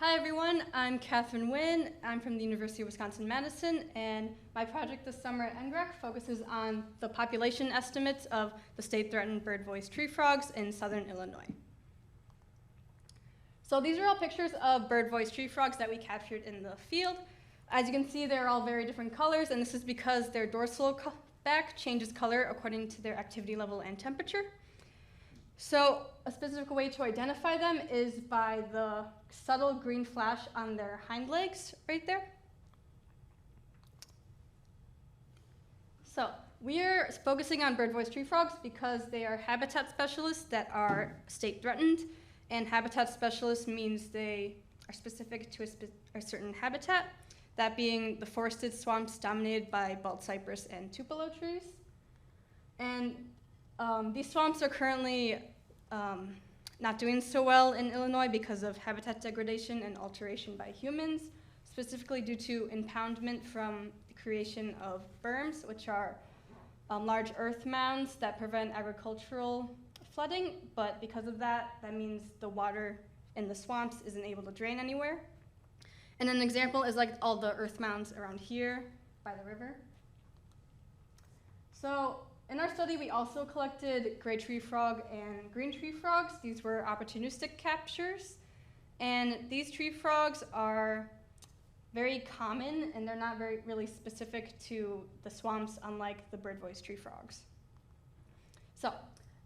Hi everyone, I'm Nguyen. I'm from the University of Wisconsin-Madison, and my project this summer at NGRREC focuses on the population estimates of the state-threatened bird-voiced tree frogs in southern Illinois. So these are all pictures of bird-voiced tree frogs that we captured in the field. As you can see, they're all very different colors, and this is because their dorsal back changes color according to their activity level and temperature. So a specific way to identify them is by the subtle green flash on their hind legs right there. So we are focusing on bird-voiced tree frogs because they are habitat specialists that are state threatened, and habitat specialists means they are specific to a certain habitat, that being the forested swamps dominated by bald cypress and tupelo trees. And these swamps are currently not doing so well in Illinois because of habitat degradation and alteration by humans, specifically due to impoundment from the creation of berms, which are large earth mounds that prevent agricultural flooding, but because of that, that means the water in the swamps isn't able to drain anywhere. And an example is like all the earth mounds around here by the river. So in our study, we also collected gray tree frog and green tree frogs. These were opportunistic captures. And these tree frogs are very common, and they're not really specific to the swamps, unlike the bird-voiced tree frogs. So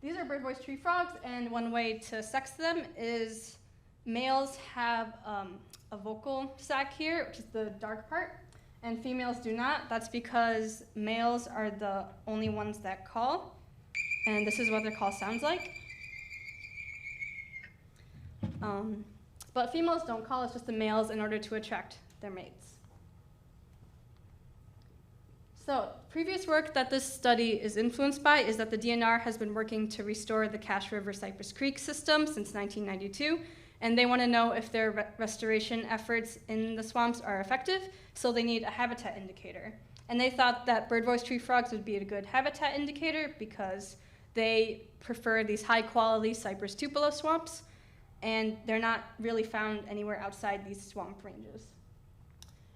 these are bird-voiced tree frogs, and one way to sex them is males have a vocal sac here, which is the dark part, and females do not. That's because males are the only ones that call, and this is what their call sounds like. But females don't call, it's just the males in order to attract their mates. So previous work that this study is influenced by is that the DNR has been working to restore the Cache River-Cypress Creek system since 1992. And they want to know if their restoration efforts in the swamps are effective, so they need a habitat indicator. And they thought that bird-voiced tree frogs would be a good habitat indicator because they prefer these high-quality cypress tupelo swamps, and they're not really found anywhere outside these swamp ranges.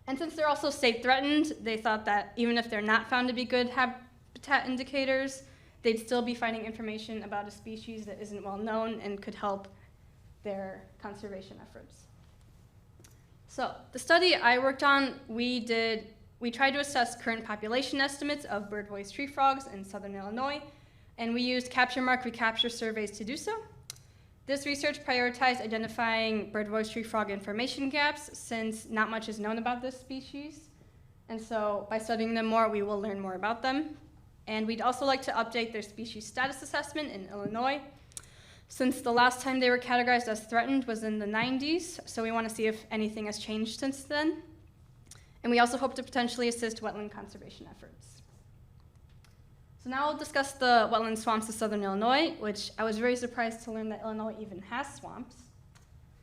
And since they're also state-threatened, they thought that even if they're not found to be good habitat indicators, they'd still be finding information about a species that isn't well known and could help their conservation efforts. So the study I worked on, we tried to assess current population estimates of bird-voiced tree frogs in southern Illinois, and we used capture mark recapture surveys to do so. This research prioritized identifying bird-voiced tree frog information gaps, since not much is known about this species. And so by studying them more, we will learn more about them. And we'd also like to update their species status assessment in Illinois, since the last time they were categorized as threatened was in the 90s, so we want to see if anything has changed since then. And we also hope to potentially assist wetland conservation efforts. So now I'll discuss the wetland swamps of southern Illinois, which I was very surprised to learn that Illinois even has swamps.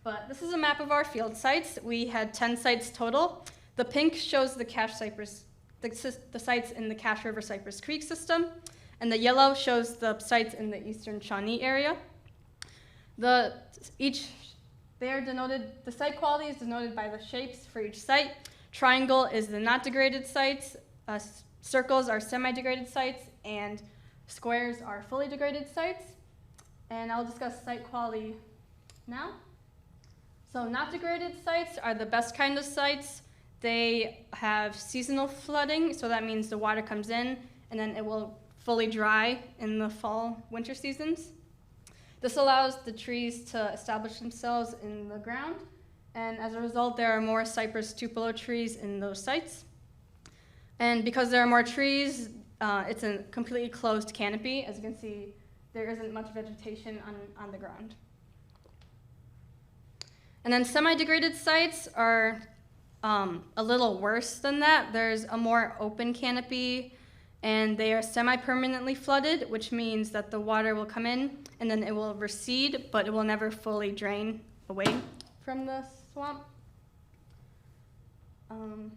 But this is a map of our field sites. We had 10 sites total. The pink shows the the sites in the Cache River-Cypress Creek system, and the yellow shows the sites in the eastern Shawnee area. The site quality is denoted by the shapes for each site. Triangle is the not degraded sites, circles are semi-degraded sites, and squares are fully degraded sites. And I'll discuss site quality now. So not degraded sites are the best kind of sites. They have seasonal flooding, so that means the water comes in and then it will fully dry in the fall, winter seasons. This allows the trees to establish themselves in the ground, and as a result, there are more cypress tupelo trees in those sites. And because there are more trees, it's a completely closed canopy. As you can see, there isn't much vegetation on the ground. And then semi-degraded sites are a little worse than that. There's a more open canopy, and they are semi-permanently flooded, which means that the water will come in and then it will recede, but it will never fully drain away from the swamp. And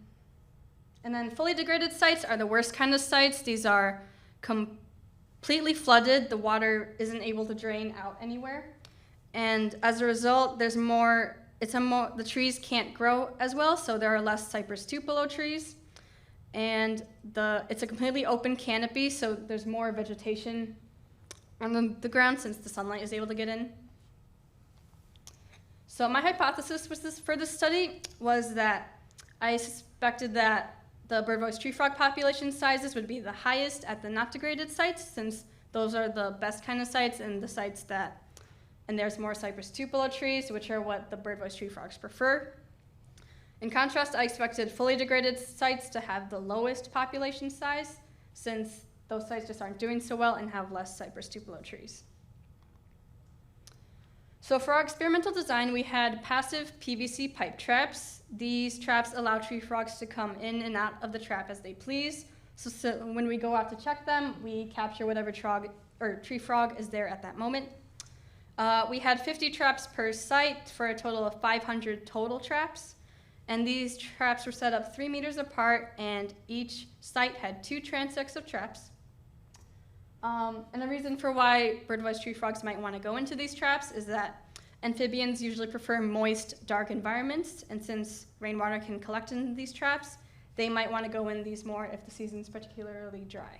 then fully degraded sites are the worst kind of sites. These are completely flooded. The water isn't able to drain out anywhere. And as a result, there's more the trees can't grow as well, so there are less cypress tupelo trees. And it's a completely open canopy, so there's more vegetation on the ground since the sunlight is able to get in. So my hypothesis for this study was that I suspected that the bird-voiced tree frog population sizes would be the highest at the not degraded sites, since those are the best kind of sites and the sites and there's more cypress tupelo trees, which are what the bird-voiced tree frogs prefer. In contrast, I expected fully degraded sites to have the lowest population size, since those sites just aren't doing so well and have less cypress tupelo trees. So for our experimental design, we had passive PVC pipe traps. These traps allow tree frogs to come in and out of the trap as they please. So when we go out to check them, we capture whatever tree frog is there at that moment. We had 50 traps per site for a total of 500 total traps. And these traps were set up 3 meters apart, and each site had 2 transects of traps. And the reason for why bird-voiced tree frogs might want to go into these traps is that amphibians usually prefer moist, dark environments, and since rainwater can collect in these traps, they might want to go in these more if the season's particularly dry.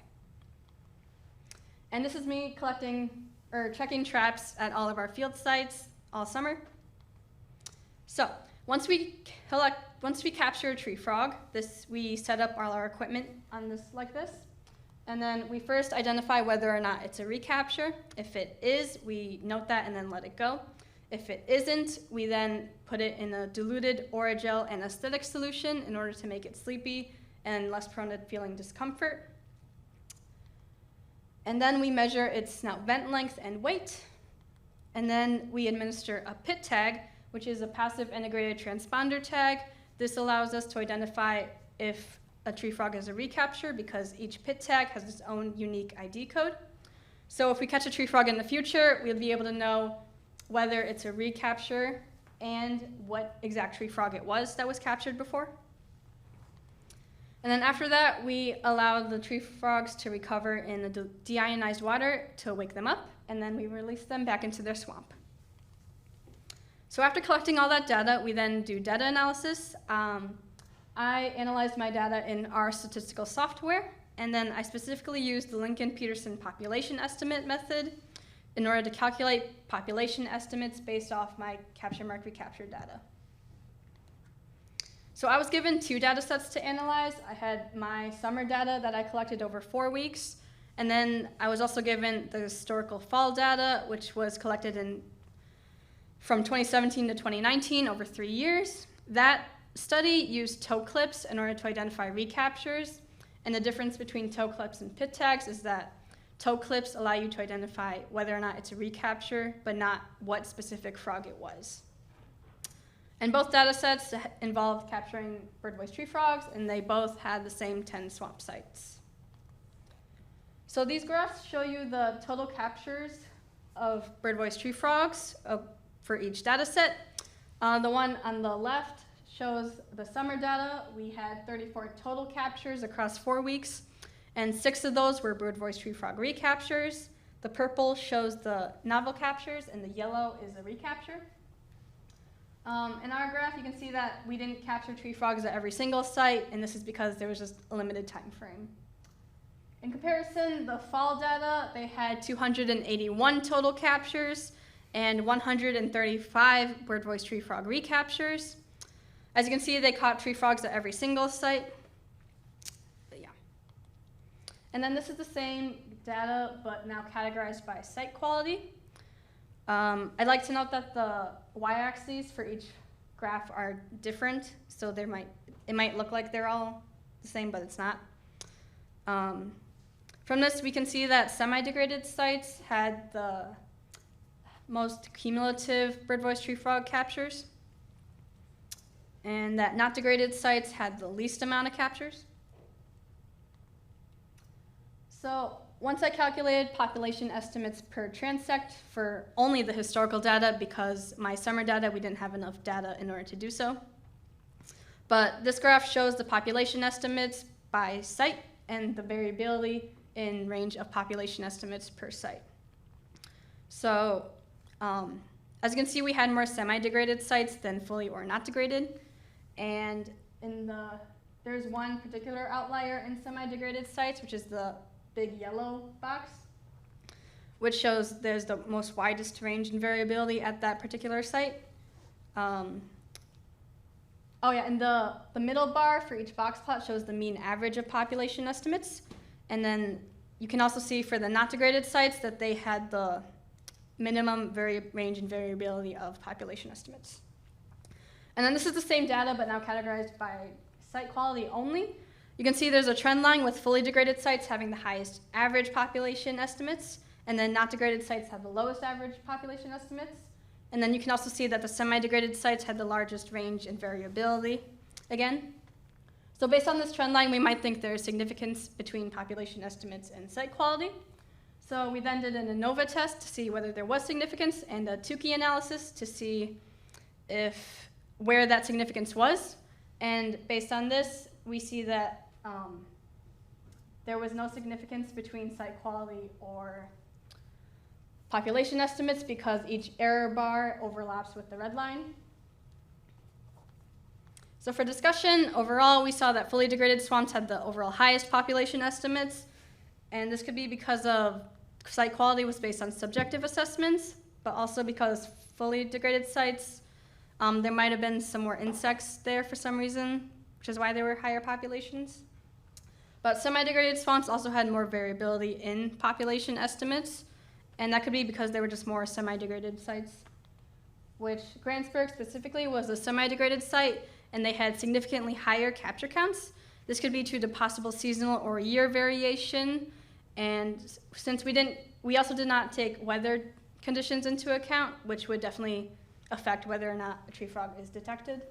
And this is me checking traps at all of our field sites all summer. So once we capture a tree frog, we set up all our equipment on this like this. And then we first identify whether or not it's a recapture. If it is, we note that and then let it go. If it isn't, we then put it in a diluted Oragel anesthetic solution in order to make it sleepy and less prone to feeling discomfort. And then we measure its snout vent length and weight. And then we administer a pit tag, which is a passive integrated transponder tag. This allows us to identify if a tree frog is a recapture because each pit tag has its own unique ID code. So if we catch a tree frog in the future, we'll be able to know whether it's a recapture and what exact tree frog it was that was captured before. And then after that, we allow the tree frogs to recover in the deionized water to wake them up, and then we release them back into their swamp. So after collecting all that data, we then do data analysis. I analyzed my data in our statistical software, and then I specifically used the Lincoln-Peterson population estimate method in order to calculate population estimates based off my capture mark recapture data. So I was given 2 data sets to analyze. I had my summer data that I collected over 4 weeks, and then I was also given the historical fall data, which was collected from 2017 to 2019 over 3 years. That study used toe clips in order to identify recaptures, and the difference between toe clips and pit tags is that toe clips allow you to identify whether or not it's a recapture, but not what specific frog it was. And both data sets involved capturing bird-voiced tree frogs, and they both had the same 10 swamp sites. So these graphs show you the total captures of bird-voiced tree frogs for each data set. The one on the left shows the summer data. We had 34 total captures across 4 weeks, and 6 of those were bird-voiced tree frog recaptures. The purple shows the novel captures, and the yellow is a recapture. In our graph, you can see that we didn't capture tree frogs at every single site, and this is because there was just a limited time frame. In comparison, the fall data, they had 281 total captures and 135 bird-voiced tree frog recaptures. As you can see, they caught tree frogs at every single site. But yeah. And then this is the same data, but now categorized by site quality. I'd like to note that the y-axes for each graph are different, so it might look like they're all the same, but it's not. From this, we can see that semi-degraded sites had the most cumulative bird-voiced tree frog captures, and that not degraded sites had the least amount of captures. So once I calculated population estimates per transect for only the historical data, because my summer data, we didn't have enough data in order to do so. But this graph shows the population estimates by site and the variability in range of population estimates per site. So As you can see, we had more semi-degraded sites than fully or not degraded. And there's one particular outlier in semi-degraded sites, which is the big yellow box, which shows there's the most widest range in variability at that particular site. And the middle bar for each box plot shows the mean average of population estimates. And then you can also see for the not degraded sites that they had the minimum range and variability of population estimates. And then this is the same data, but now categorized by site quality only. You can see there's a trend line with fully degraded sites having the highest average population estimates, and then not degraded sites have the lowest average population estimates. And then you can also see that the semi-degraded sites had the largest range and variability again. So based on this trend line, we might think there's significance between population estimates and site quality. So we then did an ANOVA test to see whether there was significance and a Tukey analysis to see where that significance was. And based on this, we see that there was no significance between site quality or population estimates because each error bar overlaps with the red line. So for discussion, overall, we saw that fully degraded swamps had the overall highest population estimates, and this could be because of site quality was based on subjective assessments, but also because fully degraded sites, there might have been some more insects there for some reason, which is why there were higher populations. But semi-degraded swamps also had more variability in population estimates, and that could be because there were just more semi-degraded sites, which Grantsburg specifically was a semi-degraded site, and they had significantly higher capture counts. This could be due to possible seasonal or year variation, and since we also did not take weather conditions into account, which would definitely affect whether or not a tree frog is detected.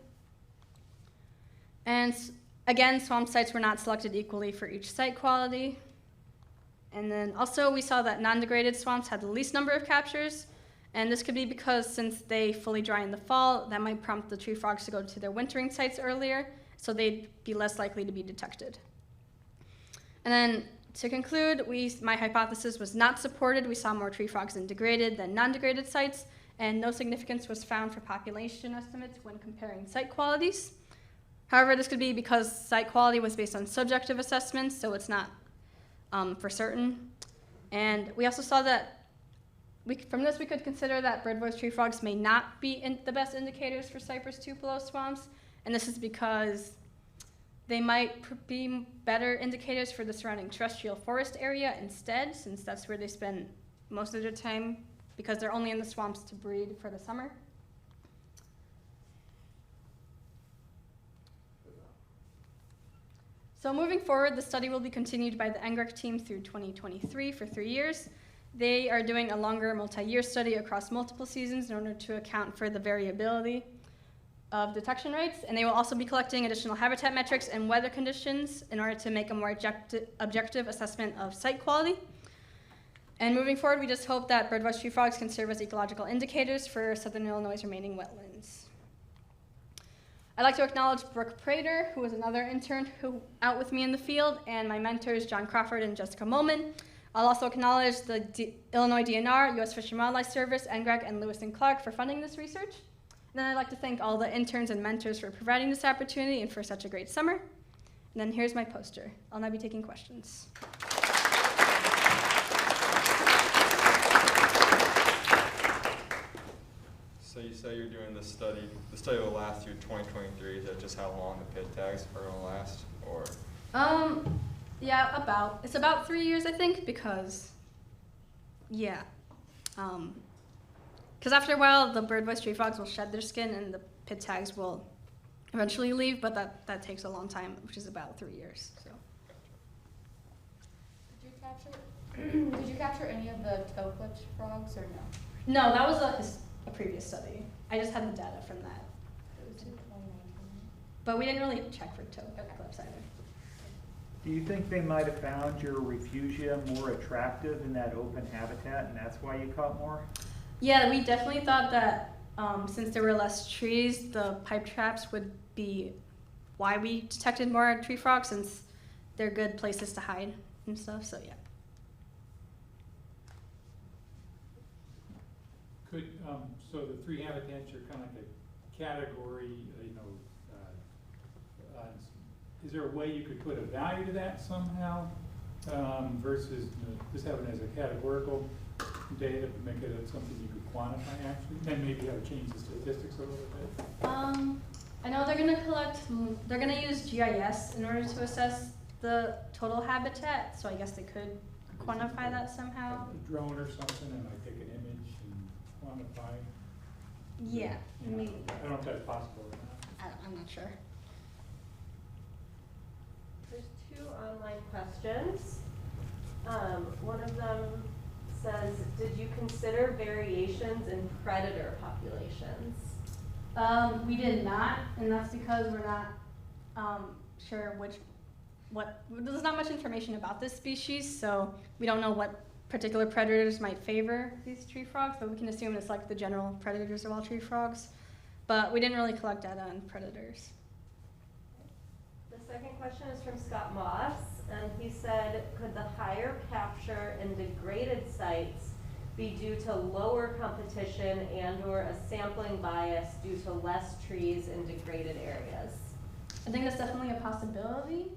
And again, swamp sites were not selected equally for each site quality. And then also we saw that non-degraded swamps had the least number of captures, and this could be because since they fully dry in the fall, that might prompt the tree frogs to go to their wintering sites earlier, so they'd be less likely to be detected. And then to conclude, my hypothesis was not supported. We saw more tree frogs in degraded than non-degraded sites, and no significance was found for population estimates when comparing site qualities. However, this could be because site quality was based on subjective assessments, so it's not for certain. And we also saw that from this we could consider that bird-voiced tree frogs may not be the best indicators for cypress tupelo swamps, and this is because they might be better indicators for the surrounding terrestrial forest area instead, since that's where they spend most of their time, because they're only in the swamps to breed for the summer. So moving forward, the study will be continued by the NGRREC team through 2023 for 3 years. They are doing a longer multi-year study across multiple seasons in order to account for the variability of detection rates, and they will also be collecting additional habitat metrics and weather conditions in order to make a more objective assessment of site quality. And moving forward, we just hope that bird-voiced tree frogs can serve as ecological indicators for Southern Illinois' remaining wetlands. I'd like to acknowledge Brooke Prater, who was another intern who out with me in the field, and my mentors, John Crawford and Jessica Molman. I'll also acknowledge the Illinois DNR, U.S. Fish and Wildlife Service, NGRREC, and Lewis and Clark for funding this research. And then I'd like to thank all the interns and mentors for providing this opportunity and for such a great summer. And then here's my poster. I'll now be taking questions. So you say you're doing this study. The study will last through 2023. Is that just how long the pit tags are going to last, or? Yeah, it's about 3 years, I think, because, yeah. Because after a while, the bird-voiced tree frogs will shed their skin and the pit tags will eventually leave, but that takes a long time, which is about 3 years. So. Did you capture any of the toe-clipped frogs or no? No, that was a previous study. I just had the data from that. It was in 2019. But we didn't really check for toe clips either. Do you think they might have found your refugia more attractive in that open habitat, and that's why you caught more? Yeah, we definitely thought that since there were less trees, the pipe traps would be why we detected more tree frogs, since they're good places to hide and stuff, so yeah. Could, So the three habitats are kind of like a category, is there a way you could put a value to that somehow, versus just having it as a categorical data to make it something you could quantify actually, and maybe have to change the statistics a little bit? I know they're gonna use GIS in order to assess the total habitat, so I guess they could quantify that somehow. A drone or something, and like take an image and quantify. Yeah, You know, maybe. I don't know if that's possible or not. I'm not sure. There's two online questions. One of them says, did you consider variations in predator populations? We did not, and that's because we're not sure there's not much information about this species, so we don't know what particular predators might favor these tree frogs, but we can assume it's like the general predators of all tree frogs. But we didn't really collect data on predators. The second question is from Scott Moss, and he said, could the higher capture in degraded sites be due to lower competition and/or a sampling bias due to less trees in degraded areas? I think that's definitely a possibility.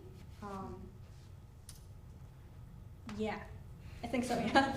Yeah, I think so, yeah.